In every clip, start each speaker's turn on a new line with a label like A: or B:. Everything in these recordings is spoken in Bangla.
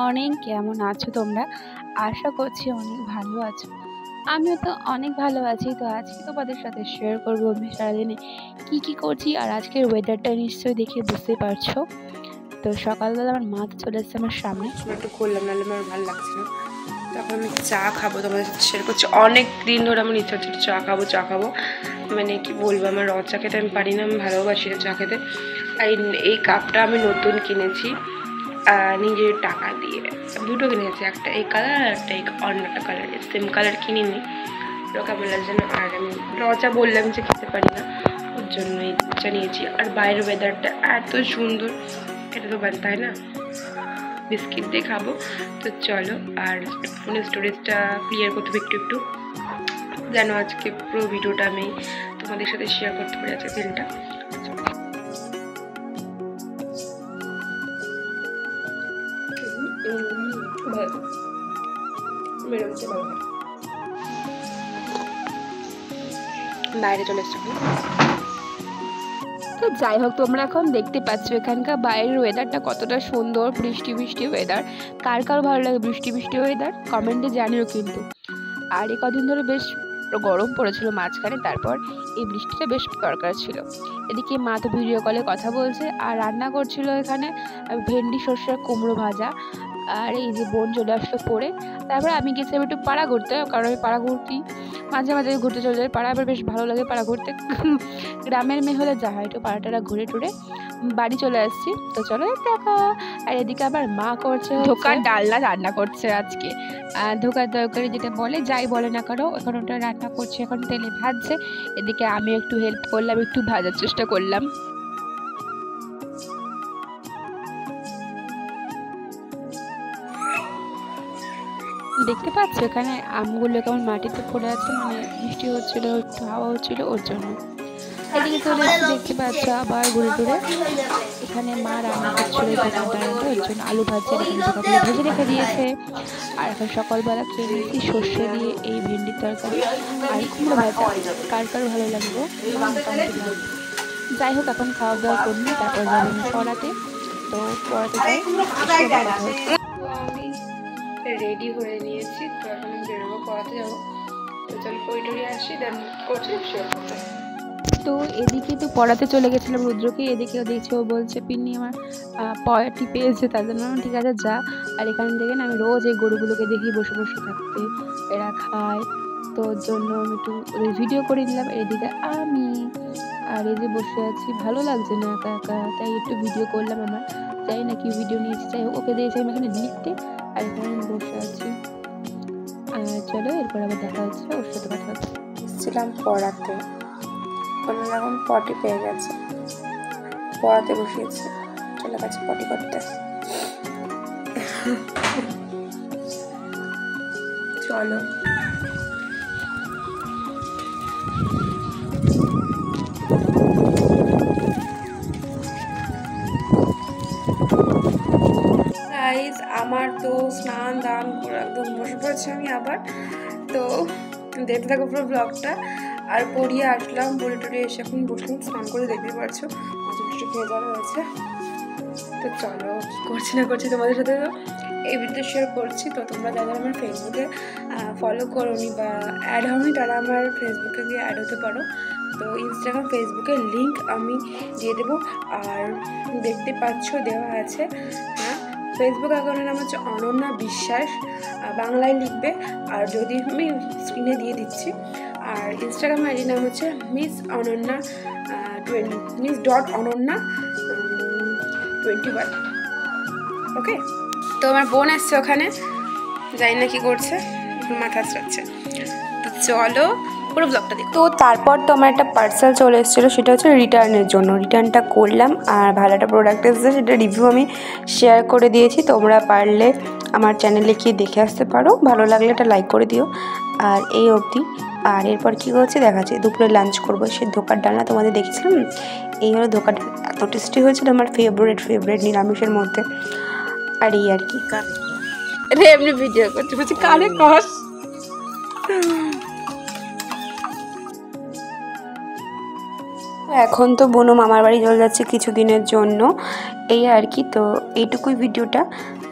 A: মর্নিং, কেমন আছো তোমরা? আশা করছি অনেক ভালো আছো। আমিও তো অনেক ভালো আছি। তো আজকে তোমাদের সাথে শেয়ার করবো আমি সারাদিনে কি করছি। আর আজকের ওয়েদারটা নিশ্চয়ই দেখে বুঝতে পারছো। তো সকালবেলা আমার মা তো চলে এসেছে আমার সামনে।
B: একটু করলাম, নাহলে আমার ভালো লাগছে না। তখন আমি চা খাবো, তোমাদের সাথে শেয়ার করছি। অনেক দিন ধরে আমার ইচ্ছা হচ্ছে চা খাবো। মানে কি বলবো, আমার র চা খেতে আমি পারি না, আমি ভালোবাসি না চা খেতে। আর এই কাপটা আমি নতুন কিনেছি নিজের টাকা দিয়ে। দুটো কিনেছি, একটা এই কালার আর একটা এই অন্য একটা কালার। সেম কালার কিনিনি, কেমন লাগছে না। আর আমি র চা বললাম যে খেতে পারি না, ওর জন্য এই চা নিয়েছি। আর বাইরের ওয়েদারটা এত সুন্দর, এটা তো তাই না, বিস্কিট দিয়ে খাবো। তো চলো, আর ফোনের স্টোরেজটা ক্লিয়ার করতে হবে একটু যেন আজকে পুরো ভিডিওটা আমি তোমাদের সাথে শেয়ার করতে পারি আজকে দিনটা। বাইরে চলে এসছি।
A: তো যাই হোক, তোমরা এখন দেখতে পাচ্ছ এখানকার বাইরের ওয়েদারটা কতটা সুন্দর, বৃষ্টি ওয়েদার। কার ভালো লাগে বৃষ্টি ওয়েদার কমেন্টে জানিও কিন্তু। আর এই কদিন ধরে বেশ গরম পড়েছিল মাঝখানে, তারপর এই বৃষ্টিটা বেশ দরকার ছিল। এদিকে মা তো ভিডিও কলে কথা বলছে আর রান্না করছিল এখানে ভেন্ডি সর্ষে কুমড়ো ভাজা। আর এই যে বোন চলে আসলো পড়ে। তারপরে আমি গেছিলাম একটু পাড়া ঘুরতে, কারণ আমি পাড়া ঘুরতে মাঝে ঘুরতে চলে যাই। পাড়া আবার বেশ ভালো লাগে পাড়া ঘুরতে। গ্রামের মেয়ে হলে যা হয়, একটু পাড়াটা ঘুরে টুরে বাড়ি চলে আসছি। তো চলো দেখা। আর এদিকে আবার মা করছে ধোকার ডালনা রান্না করছে আজকে। ধোকার তরকারি যেটা বলে, যাই বলে না কারো, এখন ওটা রান্না করছে, এখন তেলে ভাজছে। এদিকে আমি একটু হেল্প করলাম, একটু ভাজার চেষ্টা করলাম। দেখতে পাচ্ছ এখানে আমগুলো কেমন মাটিতে পড়ে আছে, মানে বৃষ্টি হচ্ছিল, একটু হাওয়া হচ্ছিল ওর জন্য। এদিকে চলে এসে দেখতে পাচ্ছ আবার ঘুরে টুরে এখানে মা রান্না করছিল ওর জন্য আলু ভাজা এখানে ভেজে রেখে দিয়েছে। আর এখন সকালবেলা খেয়ে নিয়েছি সর্ষে দিয়ে এই ভেন্ডির তরকারি আর কুমড়ো ভাজা। কার ভালো লাগবে। যাই হোক, এখন খাওয়া দাওয়া করবি, তারপর যাবো আমি পড়াতে। তো পড়াতে যাই।
B: আমি রেডি হয়ে নিয়েছি, তো এখন আমি বেরোবো, পড়াতে যাবো। তো চল পড়ে আসি, দেন করছি শেয়ার করতে।
A: তো এদিকে তো পড়াতে চলে গেছিলাম রুদ্রকে, এদিকেও দেখছি ও বলছে পিন্নি আমার পড়াটি পেয়েছে, তার জন্য ঠিক আছে যা। আর এখান থেকে না আমি রোজ এই গরুগুলোকে দেখি বসে থাকতে, এরা খায়। তো ওর জন্য আমি একটু ওদের ভিডিও করে নিলাম। এদিকে আমি আর এই যে বসে আছি, ভালো লাগছে না একা একা, তাই একটু ভিডিও করলাম। আমার যাই না কি ভিডিও নিয়েছি, যাই হোক ওকে দিয়েছি আমি এখানে লিখতে, আর এখানে আমি বসে আছি। আর চলো এরপর আবার দেখা হচ্ছে, ওর সাথে কথা হচ্ছে।
B: এসেছিলাম পড়াতে, কোনো রকম পটি পেয়ে গেছে, পড়াতে বসিয়েছে, চলে গেছে পটি করতে। চলো গাইস, আমার তো স্নান দান করে একদম বসে পড়েছি আমি আবার। তো দেখতে থাকো পুরো ব্লগটা। আর পড়িয়ে আসলাম, পড়ে টড়িয়ে এসে এখন বসলাম, স্নান করে দেখতে পারছো মাঝে বৃষ্টি ভেজা রয়েছে। তো চলো কী করছি না করছি তোমাদের সাথে তো এই ভিডিও শেয়ার করছি। তো তোমরা যারা আমার ফেসবুকে ফলো করোনি বা অ্যাড হওনি, তারা আমার ফেসবুকে গিয়ে অ্যাড হতে পারো। তো ইনস্টাগ্রাম ফেসবুকের লিঙ্ক আমি দিয়ে দেবো। আর দেখতে পাচ্ছ দেওয়া আছে, হ্যাঁ, ফেসবুক অ্যাকাউন্টের নাম হচ্ছে অনন্যা বিশ্বাস, বাংলায় লিখবে। আর যদি আমি স্ক্রিনে দিয়ে দিচ্ছি। আর ইনস্টাগ্রাম আইডি নাম হচ্ছে miss.ononna21। ওকে, তো আমার বোন আসছে ওখানে, জানি না কি করছে, মাথা আসছে। তো চলো পুরো ব্লগটা দেখো। তো তারপর তো আমার একটা পার্সেল চলে এসেছিলো, সেটা হচ্ছে রিটার্নের জন্য। রিটার্নটা করলাম, আর ভালো একটা প্রোডাক্ট এসেছে, সেটা রিভিউ আমি শেয়ার করে দিয়েছি। তোমরা পারলে আমার চ্যানেলে গিয়ে দেখে আসতে পারো, ভালো লাগলে একটা লাইক করে দিও। আর এই অবধি। আর এরপর কী হচ্ছে দেখাচ্ছি, দুপুরে লাঞ্চ করবো। সে ধোকার ডালনা তোমাদের দেখেছিলাম, এই হলো ধোকাটা, এত টেস্টি হয়েছিল, আমার ফেভারিট নিরামিষের মধ্যে। আর এই আর কি রে এমনি ভিডিও করতে বলছি, কানে কস। এখন তো বোনও মামার বাড়ি চলে যাচ্ছে কিছুদিনের জন্য, এই আর কি। তো এইটুকুই ভিডিওটা।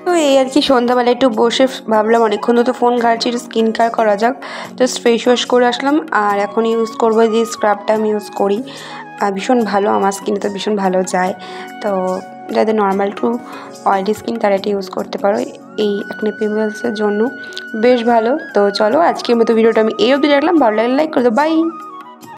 B: তো এই আর কি, সন্ধ্যাবেলা একটু বসে ভাবলাম অনেকক্ষণ তো ফোন ঘাটছি, একটু স্কিন কেয়ার করা যাক। জাস্ট ফেস ওয়াশ করে আসলাম, আর এখন ইউজ করবো যে স্ক্রাবটা আমি ইউজ করি, ভীষণ ভালো, আমার স্কিনে তো ভীষণ ভালো যায়। তো যাদের নর্মাল টু অয়েলি স্কিন তারা এটা ইউজ করতে পারো, এই অ্যাকনে পিম্পলসের জন্য বেশ ভালো। তো চলো আজকের মতো ভিডিওটা আমি এই অবধি রাখলাম, ভালো লাগলে লাইক করে দাও, বাই।